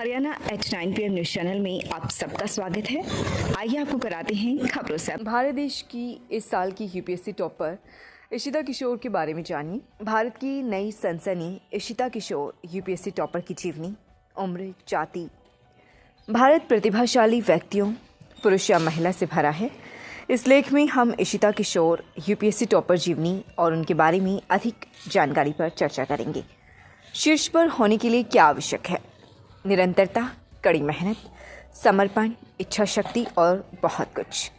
Haryana at 9 PM news channel में आप सबका स्वागत है। आइए आपको कराते हैं खबरों से। भारत देश की इस साल की यूपीएससी टॉपर इशिता किशोर के बारे में जानिए। भारत की नई सनसनी इशिता किशोर यूपीएससी टॉपर की जीवनी, उम्र, जाति। भारत प्रतिभाशाली व्यक्तियों, पुरुष या महिला से भरा है। इस लेख में हम इशिता किशोर यूपीएससी टॉपर जीवनी और उनके बारे में अधिक जानकारी पर चर्चा करेंगे। शीर्ष पर होने के लिए क्या आवश्यक है? निरंतरता, कड़ी मेहनत, समर्पण, इच्छा शक्ति और बहुत कुछ।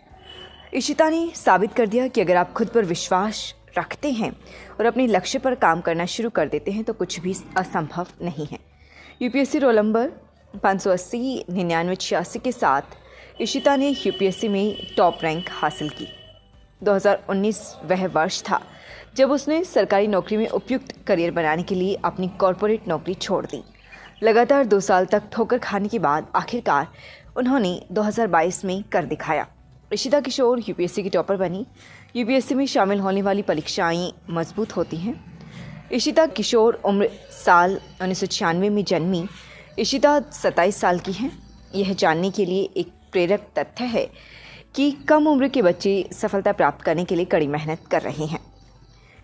इशिता ने साबित कर दिया कि अगर आप खुद पर विश्वास रखते हैं और अपने लक्ष्य पर काम करना शुरू कर देते हैं तो कुछ भी असंभव नहीं है। यूपीएससी रोल नंबर 580-99-86 के साथ इशिता ने यूपीएससी में टॉप रैंक हासिल की। 2019 वह वर्ष था जब उसने सरकारी नौकरी में उपयुक्त करियर बनाने के लिए अपनी कॉरपोरेट नौकरी छोड़ दी। लगातार 2 साल तक ठोकर खाने के बाद आखिरकार उन्होंने 2022 में कर दिखाया। इशिता किशोर यूपीएससी की टॉपर बनी। यूपीएससी में शामिल होने वाली परीक्षाएं मजबूत होती हैं। इशिता किशोर उम्र साल 1996 में जन्मी। इशिता 27 साल की हैं। यह जानने के लिए एक प्रेरक तथ्य है कि कम उम्र के बच्चे सफलता प्राप्त करने के लिए कड़ी मेहनत कर रहे हैं।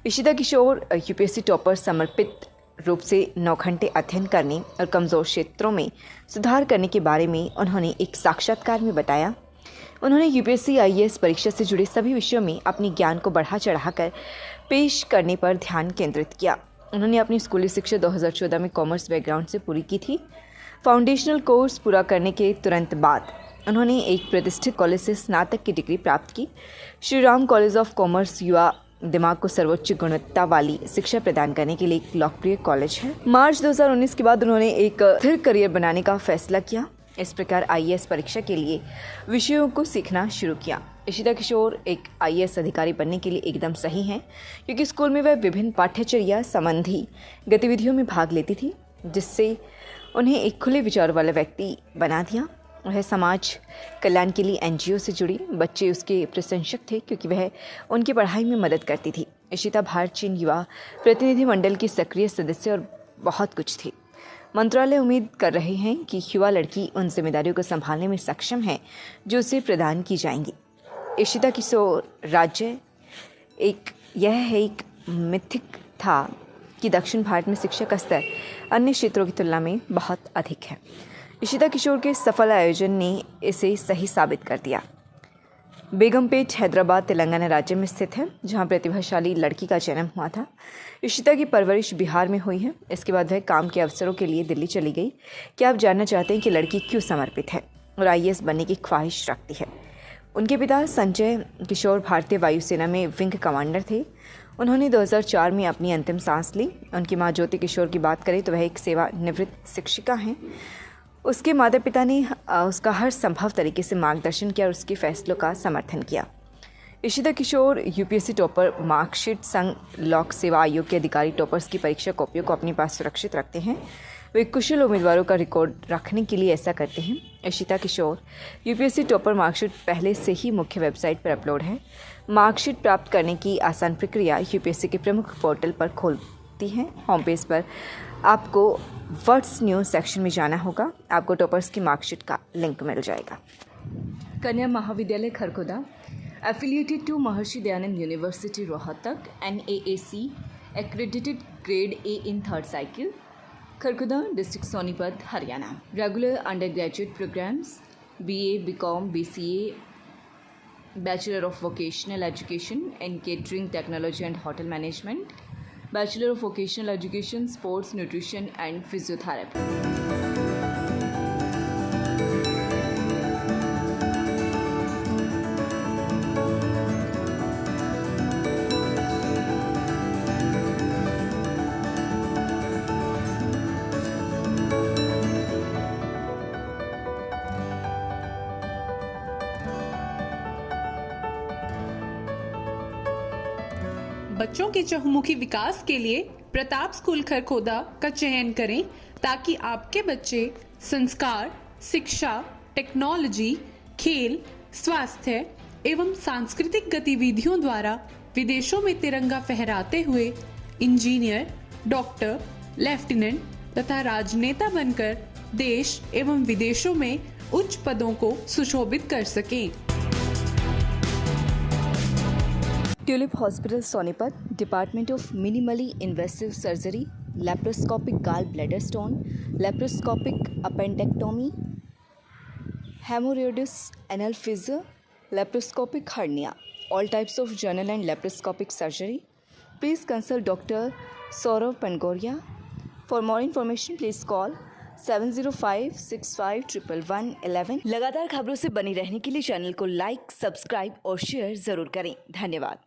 इशिता किशोर यूपीएससी टॉपर समर्पित रूप से 9 घंटे अध्ययन करने और कमज़ोर क्षेत्रों में सुधार करने के बारे में उन्होंने एक साक्षात्कार में बताया। उन्होंने यूपीएससी आईएएस परीक्षा से जुड़े सभी विषयों में अपने ज्ञान को बढ़ा चढ़ाकर पेश करने पर ध्यान केंद्रित किया। उन्होंने अपनी स्कूली शिक्षा 2014 में कॉमर्स बैकग्राउंड से पूरी की थी। फाउंडेशनल कोर्स पूरा करने के तुरंत बाद उन्होंने एक प्रतिष्ठित कॉलेज से स्नातक की डिग्री प्राप्त की। Shri Ram college of commerce युवा दिमाग को सर्वोच्च गुणवत्ता वाली शिक्षा प्रदान करने के लिए एक लोकप्रिय कॉलेज है। मार्च 2019 के बाद उन्होंने एक स्थिर करियर बनाने का फैसला किया। इस प्रकार आईएएस परीक्षा के लिए विषयों को सीखना शुरू किया। इशिता किशोर एक आईएएस अधिकारी बनने के लिए एकदम सही हैं, क्योंकि स्कूल में वह विभिन्न पाठ्यचर्या संबंधी गतिविधियों में भाग लेती थी, जिससे उन्हें एक खुले विचार वाला व्यक्ति बना दिया। वह समाज कल्याण के लिए एनजीओ से जुड़ी। बच्चे उसके प्रशंसक थे क्योंकि वह उनकी पढ़ाई में मदद करती थी। इशिता भारत चीन युवा प्रतिनिधि मंडल की सक्रिय सदस्य और बहुत कुछ थी। मंत्रालय उम्मीद कर रहे हैं कि युवा लड़की उन जिम्मेदारियों को संभालने में सक्षम है जो उसे प्रदान की जाएंगी। इशिता किशोर राज्य एक मिथिक था कि दक्षिण भारत में शिक्षा का स्तर अन्य क्षेत्रों की तुलना में बहुत अधिक है। इशिता किशोर के सफल आयोजन ने इसे सही साबित कर दिया। बेगमपेट हैदराबाद तेलंगाना राज्य में स्थित है, जहां प्रतिभाशाली लड़की का जन्म हुआ था। इशिता की परवरिश बिहार में हुई है। इसके बाद वह काम के अवसरों के लिए दिल्ली चली गई। क्या आप जानना चाहते हैं कि लड़की क्यों समर्पित है और आईएएस बनने की ख्वाहिश रखती है? उनके पिता संजय किशोर भारतीय वायुसेना में विंग कमांडर थे। उन्होंने 2004 में अपनी अंतिम सांस ली। उनकी माँ ज्योति किशोर की बात करें तो वह एक सेवानिवृत्त शिक्षिका हैं। उसके माता पिता ने उसका हर संभव तरीके से मार्गदर्शन किया और उसके फैसलों का समर्थन किया। इशिता किशोर यूपीएससी टॉपर मार्कशीट संघ लोक सेवा आयोग के अधिकारी टॉपर्स की परीक्षा कॉपियों को अपने पास सुरक्षित रखते हैं। वे कुशल उम्मीदवारों का रिकॉर्ड रखने के लिए ऐसा करते हैं। इशिता किशोर यूपीएससी टॉपर मार्कशीट पहले से ही मुख्य वेबसाइट पर अपलोड है। मार्कशीट प्राप्त करने की आसान प्रक्रिया यूपीएससी के प्रमुख पोर्टल पर खोलती है। होम पेज पर आपको व्हाट्स न्यूज़ सेक्शन में जाना होगा। आपको टॉपर्स की मार्कशीट का लिंक मिल जाएगा। कन्या महाविद्यालय Kharkhoda affiliated to Maharshi Dayanand university Rohtak, NAAC accredited grade A in 3rd cycle, Kharkhoda district Sonipat, Haryana. Regular under graduate programmes BA, BCom, BCA, Bachelor of Vocational Education in Catering Technology and Hotel Management, Bachelor of Vocational Education, Sports Nutrition and Physiotherapy। बच्चों के चहुमुखी विकास के लिए Pratap school Kharkhoda का चयन करें, ताकि आपके बच्चे संस्कार, शिक्षा, टेक्नोलॉजी, खेल, स्वास्थ्य एवं सांस्कृतिक गतिविधियों द्वारा विदेशों में तिरंगा फहराते हुए इंजीनियर, डॉक्टर, लेफ्टिनेंट तथा राजनेता बनकर देश एवं विदेशों में उच्च पदों को सुशोभित कर सकें। Tulip hospital Sonipat, department of minimally invasive surgery, laparoscopic gall bladder stone, laparoscopic appendectomy, hemorrhoids anal fissure, laparoscopic hernia, all types of general and laparoscopic surgery. Please consult Dr. Saurav Pangoria. For more information, please call 705-651111. लगातार खबरों से बनी रहने के लिए channel को like, subscribe और share जरूर करें। धन्यवाद।